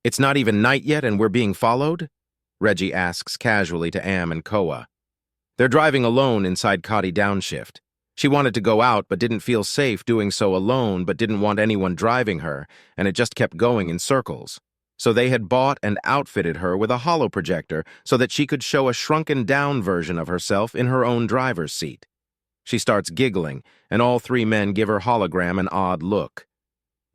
It's not even night yet and we're being followed? Reggie asks casually to Am and Koa. They're driving alone inside Kati Downshift. She wanted to go out but didn't feel safe doing so alone but didn't want anyone driving her, and it just kept going in circles. So they had bought and outfitted her with a holoprojector so that she could show a shrunken-down version of herself in her own driver's seat. She starts giggling, and all three men give her hologram an odd look.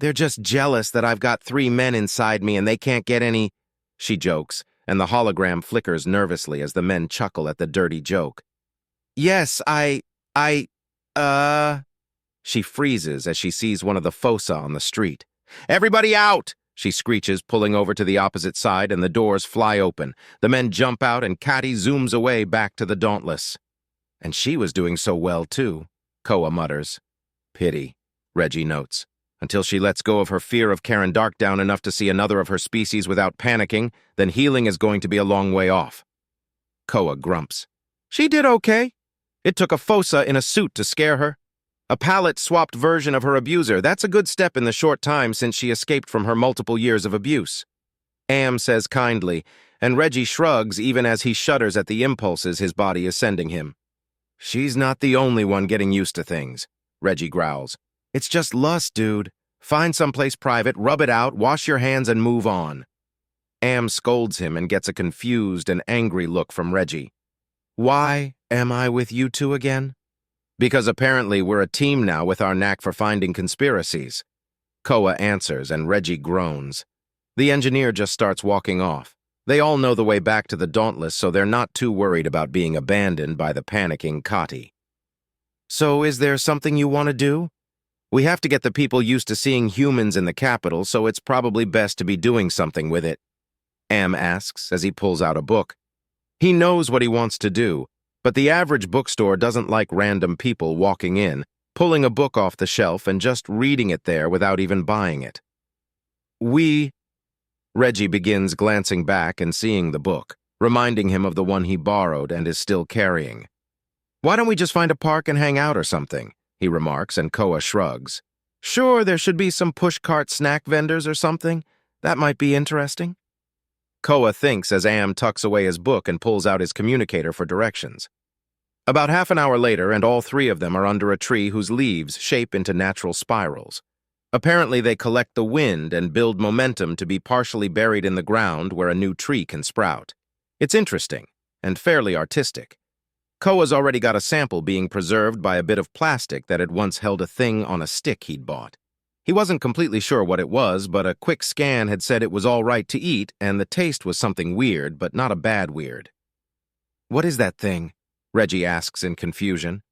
They're just jealous that I've got three men inside me and they can't get any, she jokes, and the hologram flickers nervously as the men chuckle at the dirty joke. Yes, She freezes as she sees one of the fossa on the street. Everybody out! She screeches, pulling over to the opposite side, and the doors fly open. The men jump out and Kati zooms away back to the Dauntless. And she was doing so well, too, Koa mutters. Pity, Reggie notes. Until she lets go of her fear of Karen Darkdown enough to see another of her species without panicking, then healing is going to be a long way off. Koa grumps. She did okay. It took a fossa in a suit to scare her. A palette-swapped version of her abuser. That's a good step in the short time since she escaped from her multiple years of abuse. Am says kindly, and Reggie shrugs even as he shudders at the impulses his body is sending him. She's not the only one getting used to things, Reggie growls. It's just lust, dude. Find someplace private, rub it out, wash your hands, and move on. Am scolds him and gets a confused and angry look from Reggie. Why am I with you two again? Because apparently we're a team now with our knack for finding conspiracies. Koa answers and Reggie groans. The engineer just starts walking off. They all know the way back to the Dauntless, so they're not too worried about being abandoned by the panicking Kati. So is there something you want to do? We have to get the people used to seeing humans in the capital, so it's probably best to be doing something with it. Am asks as he pulls out a book. He knows what he wants to do, but the average bookstore doesn't like random people walking in, pulling a book off the shelf and just reading it there without even buying it. Reggie begins glancing back and seeing the book, reminding him of the one he borrowed and is still carrying. Why don't we just find a park and hang out or something? He remarks, and Koa shrugs. Sure, there should be some pushcart snack vendors or something. That might be interesting. Koa thinks as Am tucks away his book and pulls out his communicator for directions. About half an hour later, and all three of them are under a tree whose leaves shape into natural spirals. Apparently, they collect the wind and build momentum to be partially buried in the ground where a new tree can sprout. It's interesting and fairly artistic. Koa's already got a sample being preserved by a bit of plastic that had once held a thing on a stick he'd bought. He wasn't completely sure what it was, but a quick scan had said it was all right to eat, and the taste was something weird, but not a bad weird. What is that thing? Reggie asks in confusion.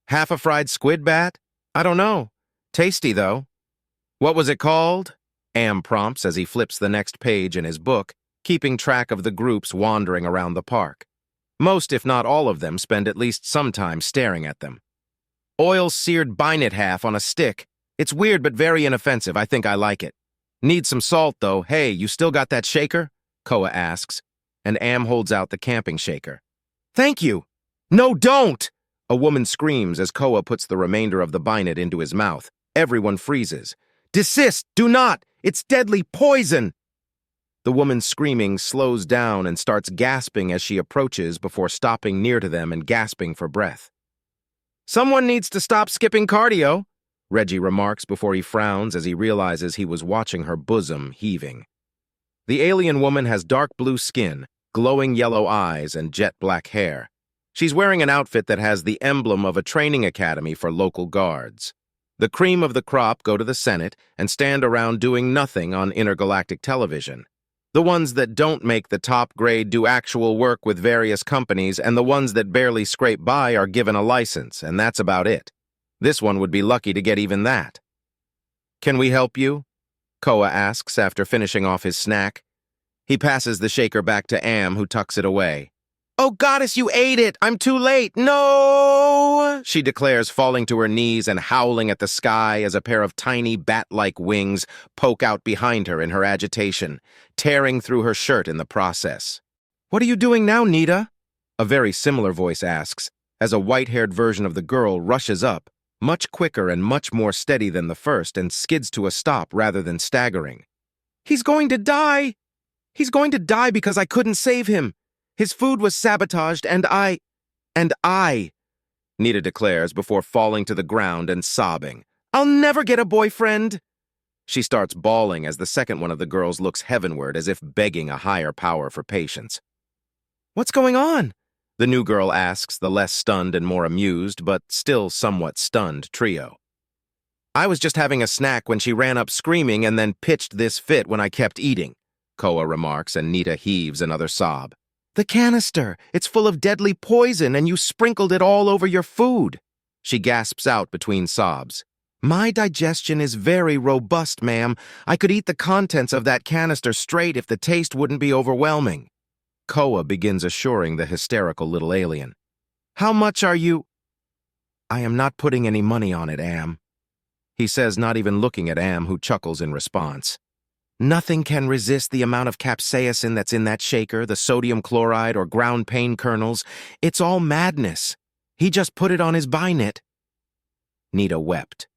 Half a fried squid bat? I don't know. Tasty, though. What was it called? Am prompts as he flips the next page in his book, keeping track of the groups wandering around the park. Most, if not all of them, spend at least some time staring at them. Oil-seared binet half on a stick. It's weird but very inoffensive. I think I like it. Need some salt, though. Hey, you still got that shaker? Koa asks, and Am holds out the camping shaker. Thank you. No, don't! A woman screams as Koa puts the remainder of the binet into his mouth. Everyone freezes. Desist! Do not! It's deadly poison! The woman screaming slows down and starts gasping as she approaches before stopping near to them and gasping for breath. Someone needs to stop skipping cardio, Reggie remarks before he frowns as he realizes he was watching her bosom heaving. The alien woman has dark blue skin, glowing yellow eyes, and jet black hair. She's wearing an outfit that has the emblem of a training academy for local guards. The cream of the crop go to the Senate and stand around doing nothing on intergalactic television. The ones that don't make the top grade do actual work with various companies, and the ones that barely scrape by are given a license, and that's about it. This one would be lucky to get even that. Can we help you? Koa asks after finishing off his snack. He passes the shaker back to Am, who tucks it away. Oh, goddess, you ate it! I'm too late! No! She declares, falling to her knees and howling at the sky as a pair of tiny bat-like wings poke out behind her in her agitation, tearing through her shirt in the process. What are you doing now, Nita? A very similar voice asks, as a white-haired version of the girl rushes up, much quicker and much more steady than the first, and skids to a stop rather than staggering. He's going to die! He's going to die because I couldn't save him. His food was sabotaged and I, Nita declares before falling to the ground and sobbing. I'll never get a boyfriend. She starts bawling as the second one of the girls looks heavenward as if begging a higher power for patience. What's going on? The new girl asks the less stunned and more amused, but still somewhat stunned trio. I was just having a snack when she ran up screaming and then pitched this fit when I kept eating, Koa remarks, and Nita heaves another sob. The canister! It's full of deadly poison and you sprinkled it all over your food! She gasps out between sobs. My digestion is very robust, ma'am. I could eat the contents of that canister straight if the taste wouldn't be overwhelming. Koa begins assuring the hysterical little alien. How much are you? I am not putting any money on it, Am. He says, not even looking at Am, who chuckles in response. Nothing can resist the amount of capsaicin that's in that shaker, the sodium chloride or ground pain kernels. It's all madness. He just put it on his binet. Nita wept.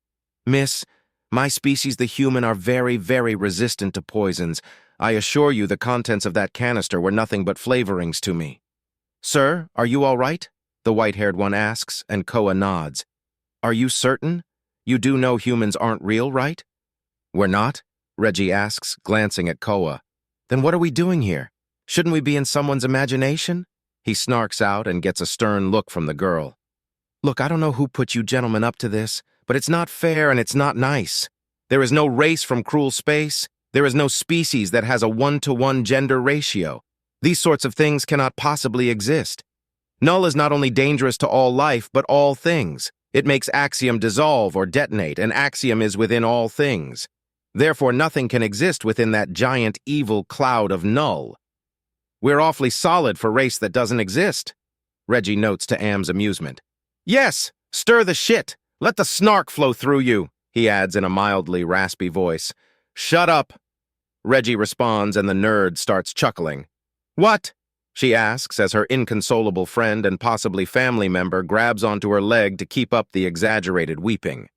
Miss, my species, the human, are very, very resistant to poisons. I assure you the contents of that canister were nothing but flavorings to me. Sir, are you all right? The white-haired one asks, and Koa nods. Are you certain? You do know humans aren't real, right? We're not? Reggie asks, glancing at Koa. Then what are we doing here? Shouldn't we be in someone's imagination? He snarks out and gets a stern look from the girl. Look, I don't know who put you gentlemen up to this, but it's not fair and it's not nice. There is no race from cruel space. There is no species that has a 1-to-1 gender ratio. These sorts of things cannot possibly exist. Null is not only dangerous to all life, but all things. It makes axiom dissolve or detonate, and axiom is within all things. Therefore, nothing can exist within that giant evil cloud of null. We're awfully solid for race that doesn't exist, Reggie notes to Am's amusement. Yes, stir the shit. Let the snark flow through you, he adds in a mildly raspy voice. Shut up. Reggie responds and the nerd starts chuckling. What? She asks as her inconsolable friend and possibly family member grabs onto her leg to keep up the exaggerated weeping.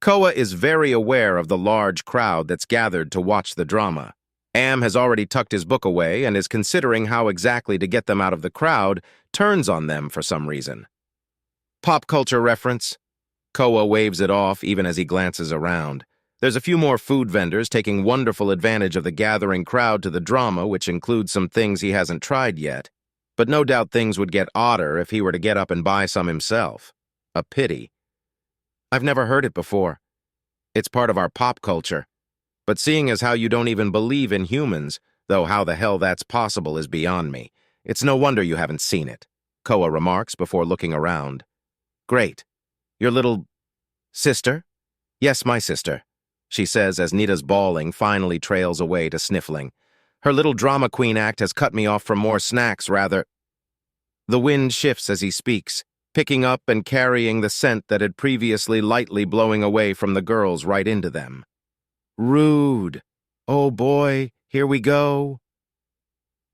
Koa is very aware of the large crowd that's gathered to watch the drama. Am has already tucked his book away and is considering how exactly to get them out of the crowd, turns on them for some reason. Pop culture reference? Koa waves it off even as he glances around. There's a few more food vendors taking wonderful advantage of the gathering crowd to the drama, which includes some things he hasn't tried yet. But no doubt things would get odder if he were to get up and buy some himself. A pity. I've never heard it before. It's part of our pop culture. But seeing as how you don't even believe in humans, though how the hell that's possible is beyond me, it's no wonder you haven't seen it, Koa remarks before looking around. Great. Your little sister? Yes, my sister, she says as Nita's bawling finally trails away to sniffling. Her little drama queen act has cut me off from more snacks, rather. The wind shifts as he speaks, picking up and carrying the scent that had previously lightly blowing away from the girls right into them. Rude. Oh boy, here we go.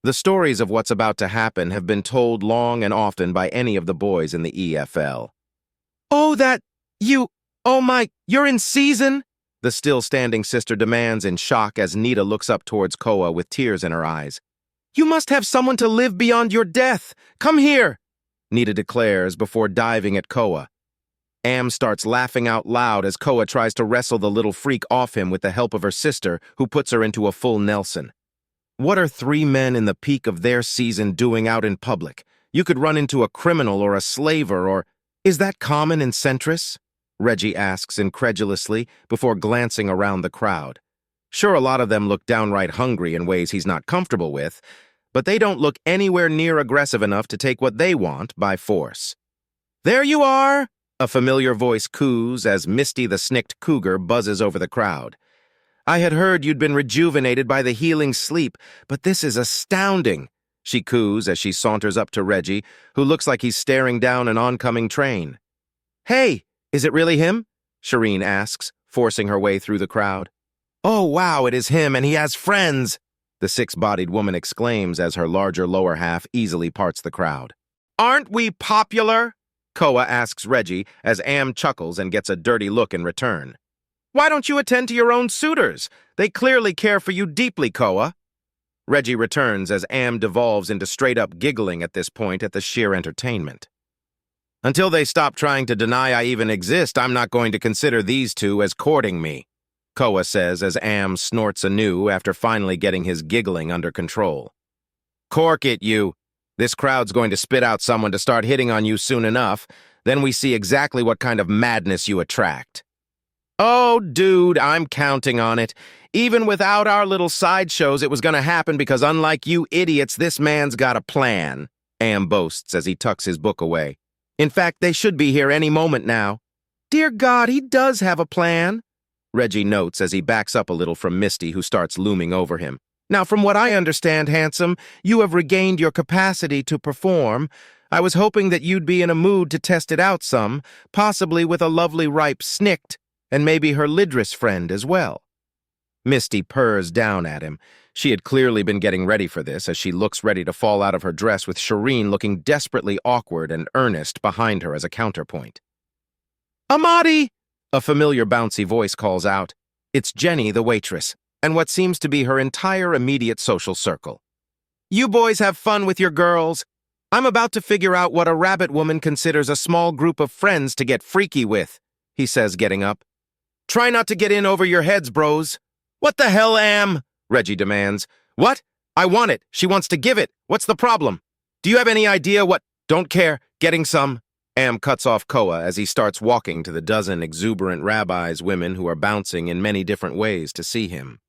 The stories of what's about to happen have been told long and often by any of the boys in the EFL. Oh, you're in season? The still-standing sister demands in shock as Nita looks up towards Koa with tears in her eyes. You must have someone to live beyond your death. Come here, Nita declares before diving at Koa. Am starts laughing out loud as Koa tries to wrestle the little freak off him with the help of her sister, who puts her into a full Nelson. What are 3 men in the peak of their season doing out in public? You could run into a criminal or a slaver or... Is that common in Centris? Reggie asks incredulously before glancing around the crowd. Sure, a lot of them look downright hungry in ways he's not comfortable with, but they don't look anywhere near aggressive enough to take what they want by force. There you are! A familiar voice coos as Misty the snicked cougar buzzes over the crowd. I had heard you'd been rejuvenated by the healing sleep, but this is astounding, she coos as she saunters up to Reggie, who looks like he's staring down an oncoming train. Hey, is it really him? Shireen asks, forcing her way through the crowd. Oh, wow, it is him, and he has friends, the six-bodied woman exclaims as her larger lower half easily parts the crowd. Aren't we popular? Koa asks Reggie as Am chuckles and gets a dirty look in return. Why don't you attend to your own suitors? They clearly care for you deeply, Koa. Reggie returns as Am devolves into straight-up giggling at this point at the sheer entertainment. Until they stop trying to deny I even exist, I'm not going to consider these two as courting me, Koa says as Am snorts anew after finally getting his giggling under control. Cork it, you. This crowd's going to spit out someone to start hitting on you soon enough. Then we see exactly what kind of madness you attract. Oh, dude, I'm counting on it. Even without our little sideshows, it was going to happen because unlike you idiots, this man's got a plan, Am boasts as he tucks his book away. In fact, they should be here any moment now. Dear God, he does have a plan, Reggie notes as he backs up a little from Misty, who starts looming over him. Now, from what I understand, handsome, you have regained your capacity to perform. I was hoping that you'd be in a mood to test it out some, possibly with a lovely ripe snicked, and maybe her lidress friend as well. Misty purrs down at him. She had clearly been getting ready for this as she looks ready to fall out of her dress with Shireen looking desperately awkward and earnest behind her as a counterpoint. Amadi! A familiar bouncy voice calls out. It's Jenny, the waitress, and what seems to be her entire immediate social circle. You boys have fun with your girls. I'm about to figure out what a rabbit woman considers a small group of friends to get freaky with, he says, getting up. Try not to get in over your heads, bros. What the hell, Am? Reggie demands. What? I want it. She wants to give it. What's the problem? Do you have any idea what? Don't care. Getting some. Am cuts off Koa as he starts walking to the dozen exuberant rabbis women who are bouncing in many different ways to see him.